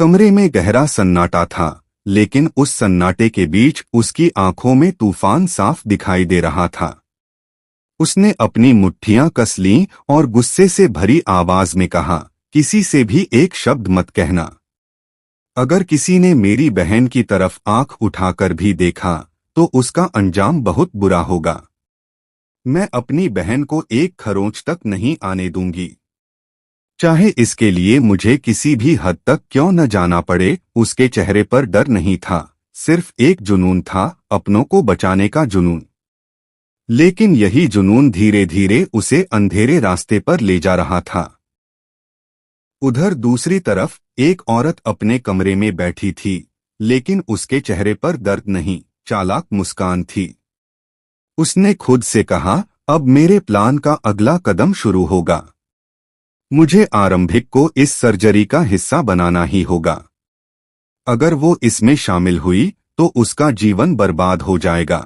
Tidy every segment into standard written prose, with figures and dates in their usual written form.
कमरे में गहरा सन्नाटा था, लेकिन उस सन्नाटे के बीच उसकी आंखों में तूफान साफ दिखाई दे रहा था। उसने अपनी मुट्ठियां कस लीं और गुस्से से भरी आवाज में कहा, किसी से भी एक शब्द मत कहना। अगर किसी ने मेरी बहन की तरफ आंख उठाकर भी देखा तो उसका अंजाम बहुत बुरा होगा। मैं अपनी बहन को एक खरोंच तक नहीं आने दूंगी, चाहे इसके लिए मुझे किसी भी हद तक क्यों न जाना पड़े। उसके चेहरे पर डर नहीं था, सिर्फ एक जुनून था, अपनों को बचाने का जुनून। लेकिन यही जुनून धीरे धीरे उसे अंधेरे रास्ते पर ले जा रहा था। उधर दूसरी तरफ एक औरत अपने कमरे में बैठी थी, लेकिन उसके चेहरे पर दर्द नहीं, चालाक मुस्कान थी। उसने खुद से कहा, अब मेरे प्लान का अगला कदम शुरू होगा। मुझे आरंभिक को इस सर्जरी का हिस्सा बनाना ही होगा। अगर वो इसमें शामिल हुई तो उसका जीवन बर्बाद हो जाएगा।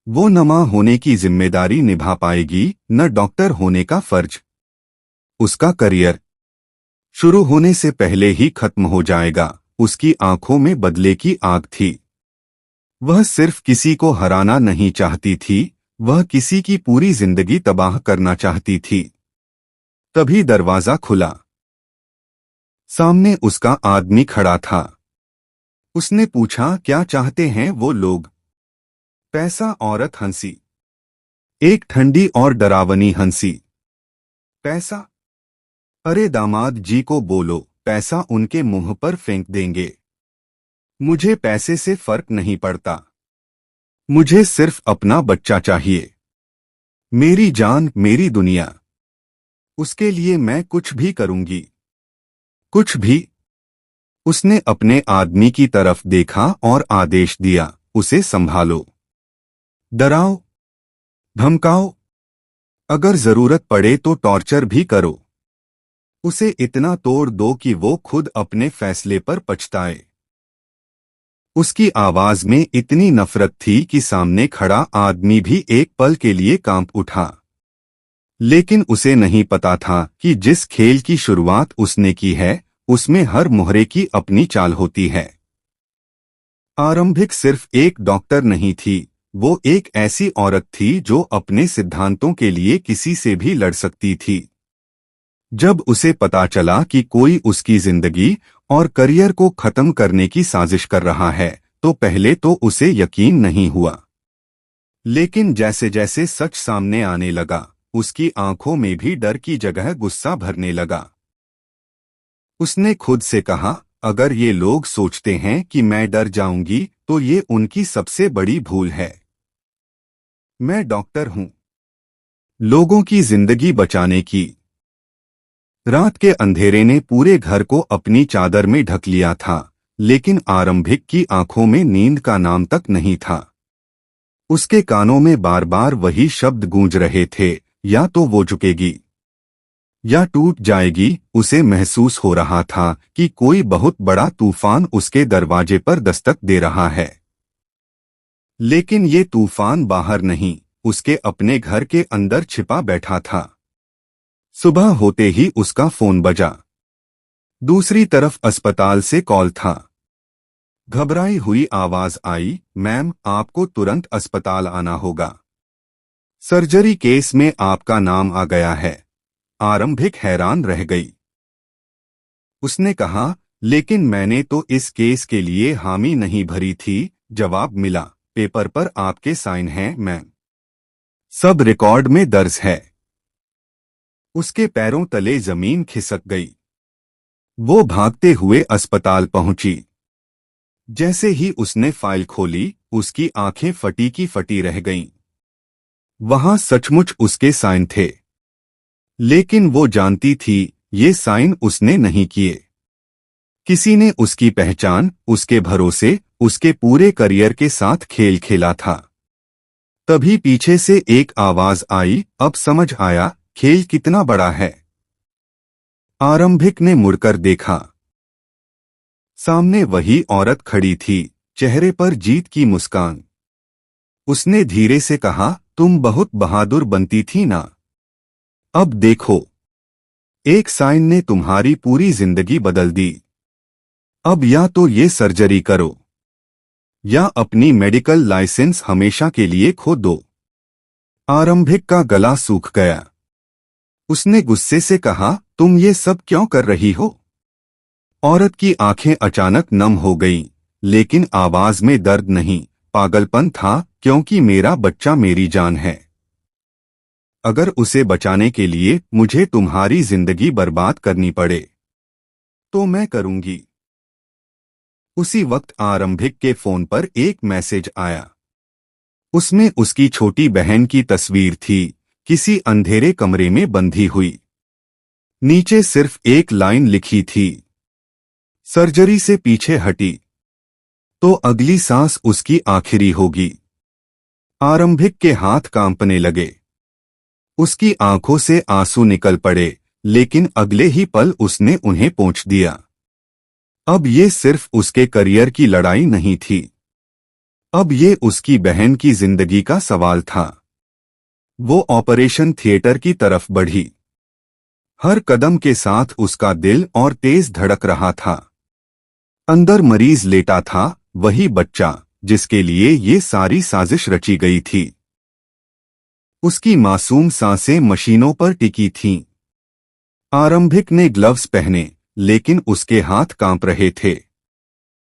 वो न मां होने की जिम्मेदारी निभा पाएगी, न डॉक्टर होने का फर्ज। उसका करियर शुरू होने से पहले ही खत्म हो जाएगा। उसकी आंखों में बदले की आग थी। वह सिर्फ किसी को हराना नहीं चाहती थी, वह किसी की पूरी जिंदगी तबाह करना चाहती थी। तभी दरवाजा खुला। सामने उसका आदमी खड़ा था। उसने पूछा, क्या चाहते हैं वो लोग? पैसा? औरत हंसी, एक ठंडी और डरावनी हंसी। पैसा? अरे दामाद जी को बोलो, पैसा उनके मुंह पर फेंक देंगे। मुझे पैसे से फर्क नहीं पड़ता, मुझे सिर्फ अपना बच्चा चाहिए। मेरी जान, मेरी दुनिया। उसके लिए मैं कुछ भी करूंगी, कुछ भी। उसने अपने आदमी की तरफ देखा और आदेश दिया, उसे संभालो। डराओ, धमकाओ, अगर जरूरत पड़े तो टॉर्चर भी करो। उसे इतना तोड़ दो कि वो खुद अपने फैसले पर पछताए। उसकी आवाज में इतनी नफरत थी कि सामने खड़ा आदमी भी एक पल के लिए कांप उठा। लेकिन उसे नहीं पता था कि जिस खेल की शुरुआत उसने की है, उसमें हर मोहरे की अपनी चाल होती है। आरंभिक सिर्फ एक डॉक्टर नहीं थी, वो एक ऐसी औरत थी जो अपने सिद्धांतों के लिए किसी से भी लड़ सकती थी। जब उसे पता चला कि कोई उसकी जिंदगी और करियर को खत्म करने की साजिश कर रहा है, तो पहले तो उसे यकीन नहीं हुआ। लेकिन जैसे जैसे सच सामने आने लगा, उसकी आंखों में भी डर की जगह गुस्सा भरने लगा। उसने खुद से कहा, अगर ये लोग सोचते हैं कि मैं डर जाऊंगी तो ये उनकी सबसे बड़ी भूल है। मैं डॉक्टर हूं, लोगों की जिंदगी बचाने की। रात के अंधेरे ने पूरे घर को अपनी चादर में ढक लिया था, लेकिन आरंभिक की आंखों में नींद का नाम तक नहीं था। उसके कानों में बार बार वही शब्द गूंज रहे थे, या तो वो झुकेगी या टूट जाएगी। उसे महसूस हो रहा था कि कोई बहुत बड़ा तूफान उसके दरवाजे पर दस्तक दे रहा है। लेकिन ये तूफान बाहर नहीं, उसके अपने घर के अंदर छिपा बैठा था। सुबह होते ही उसका फोन बजा। दूसरी तरफ अस्पताल से कॉल था। घबराई हुई आवाज आई, मैम, आपको तुरंत अस्पताल आना होगा। सर्जरी केस में आपका नाम आ गया है। आरंभिक हैरान रह गई। उसने कहा, लेकिन मैंने तो इस केस के लिए हामी नहीं भरी थी। जवाब मिला, पेपर पर आपके साइन हैं मैम, सब रिकॉर्ड में दर्ज है। उसके पैरों तले जमीन खिसक गई। वो भागते हुए अस्पताल पहुंची। जैसे ही उसने फाइल खोली, उसकी आंखें फटी की फटी रह गईं। वहां सचमुच उसके साइन थे, लेकिन वो जानती थी ये साइन उसने नहीं किए। किसी ने उसकी पहचान, उसके भरोसे, उसके पूरे करियर के साथ खेल खेला था। तभी पीछे से एक आवाज आई, अब समझ आया खेल कितना बड़ा है। आरंभिक ने मुड़कर देखा। सामने वही औरत खड़ी थी, चेहरे पर जीत की मुस्कान। उसने धीरे से कहा, तुम बहुत बहादुर बनती थी ना। अब देखो, एक साइन ने तुम्हारी पूरी जिंदगी बदल दी। अब या तो ये सर्जरी करो या अपनी मेडिकल लाइसेंस हमेशा के लिए खो दो। आरंभिक का गला सूख गया। उसने गुस्से से कहा, तुम ये सब क्यों कर रही हो? औरत की आंखें अचानक नम हो गईं, लेकिन आवाज में दर्द नहीं, पागलपन था, क्योंकि मेरा बच्चा मेरी जान है। अगर उसे बचाने के लिए मुझे तुम्हारी जिंदगी बर्बाद करनी पड़े तो मैं करूंगी। उसी वक्त आरंभिक के फोन पर एक मैसेज आया। उसमें उसकी छोटी बहन की तस्वीर थी, किसी अंधेरे कमरे में बंधी हुई। नीचे सिर्फ एक लाइन लिखी थी, सर्जरी से पीछे हटी तो अगली सांस उसकी आखिरी होगी। आरंभिक के हाथ कांपने लगे। उसकी आंखों से आंसू निकल पड़े, लेकिन अगले ही पल उसने उन्हें पोंछ दिया। अब ये सिर्फ उसके करियर की लड़ाई नहीं थी, अब ये उसकी बहन की जिंदगी का सवाल था। वो ऑपरेशन थिएटर की तरफ बढ़ी। हर कदम के साथ उसका दिल और तेज धड़क रहा था। अंदर मरीज लेटा था, वही बच्चा जिसके लिए ये सारी साजिश रची गई थी। उसकी मासूम सांसें मशीनों पर टिकी थीं। आरंभिक ने ग्लव्स पहने, लेकिन उसके हाथ कांप रहे थे।